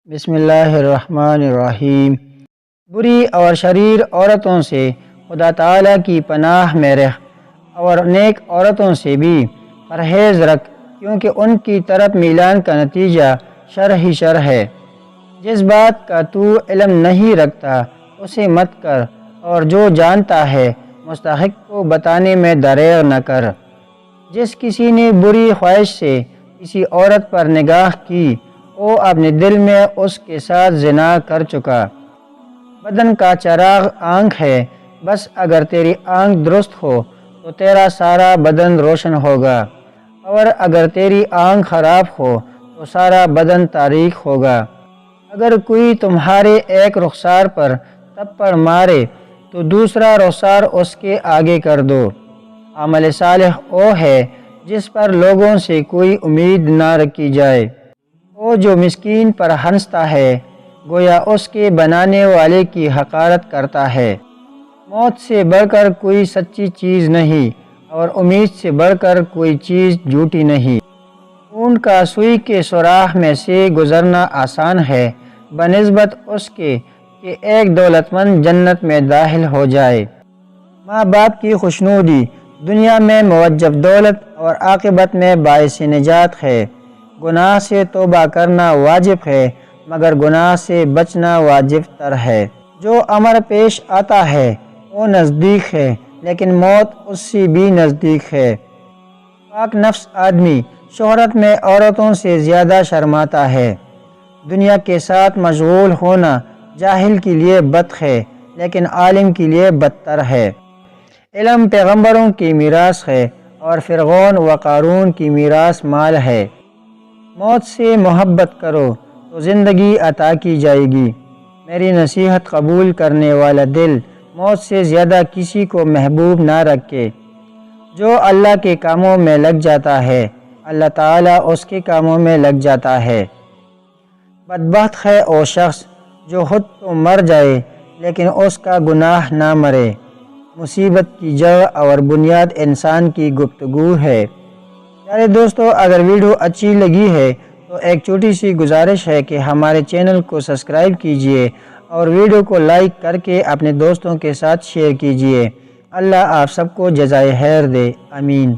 بسم اللہ الرحمن الرحیم۔ بری اور شریر عورتوں سے خدا تعالیٰ کی پناہ میں رہ اور نیک عورتوں سے بھی پرہیز رکھ، کیونکہ ان کی طرف میلان کا نتیجہ شر ہی شر ہے۔ جس بات کا تو علم نہیں رکھتا اسے مت کر، اور جو جانتا ہے مستحق کو بتانے میں دریغ نہ کر۔ جس کسی نے بری خواہش سے کسی عورت پر نگاہ کی، وہ اپنے دل میں اس کے ساتھ زنا کر چکا۔ بدن کا چراغ آنکھ ہے، بس اگر تیری آنکھ درست ہو تو تیرا سارا بدن روشن ہوگا، اور اگر تیری آنکھ خراب ہو تو سارا بدن تاریک ہوگا۔ اگر کوئی تمہارے ایک رخسار پر تھپڑ مارے تو دوسرا رخسار اس کے آگے کر دو۔ عمل صالح وہ ہے جس پر لوگوں سے کوئی امید نہ رکھی جائے۔ وہ جو مسکین پر ہنستا ہے گویا اس کے بنانے والے کی حقارت کرتا ہے۔ موت سے بڑھ کر کوئی سچی چیز نہیں، اور امید سے بڑھ کر کوئی چیز جھوٹی نہیں۔ اونٹ کا سوئی کے سوراخ میں سے گزرنا آسان ہے بنسبت اس کے کہ ایک دولت مند جنت میں داخل ہو جائے۔ ماں باپ کی خوشنودی دنیا میں موجب دولت اور عاقبت میں باعث نجات ہے۔ گناہ سے توبہ کرنا واجب ہے، مگر گناہ سے بچنا واجب تر ہے۔ جو امر پیش آتا ہے وہ نزدیک ہے، لیکن موت اس سے بھی نزدیک ہے۔ پاک نفس آدمی شہرت میں عورتوں سے زیادہ شرماتا ہے۔ دنیا کے ساتھ مشغول ہونا جاہل کے لیے بد ہے، لیکن عالم کے لیے بدتر ہے۔ علم پیغمبروں کی میراث ہے، اور فرعون و قارون کی میراث مال ہے۔ موت سے محبت کرو تو زندگی عطا کی جائے گی۔ میری نصیحت قبول کرنے والا دل موت سے زیادہ کسی کو محبوب نہ رکھے۔ جو اللہ کے کاموں میں لگ جاتا ہے اللہ تعالیٰ اس کے کاموں میں لگ جاتا ہے۔ بدبخت ہے وہ شخص جو خود تو مر جائے لیکن اس کا گناہ نہ مرے۔ مصیبت کی جڑ اور بنیاد انسان کی گفتگو ہے۔ پیارے دوستو، اگر ویڈیو اچھی لگی ہے تو ایک چھوٹی سی گزارش ہے کہ ہمارے چینل کو سبسکرائب کیجئے اور ویڈیو کو لائک کر کے اپنے دوستوں کے ساتھ شیئر کیجئے۔ اللہ آپ سب کو جزائے خیر دے، آمین۔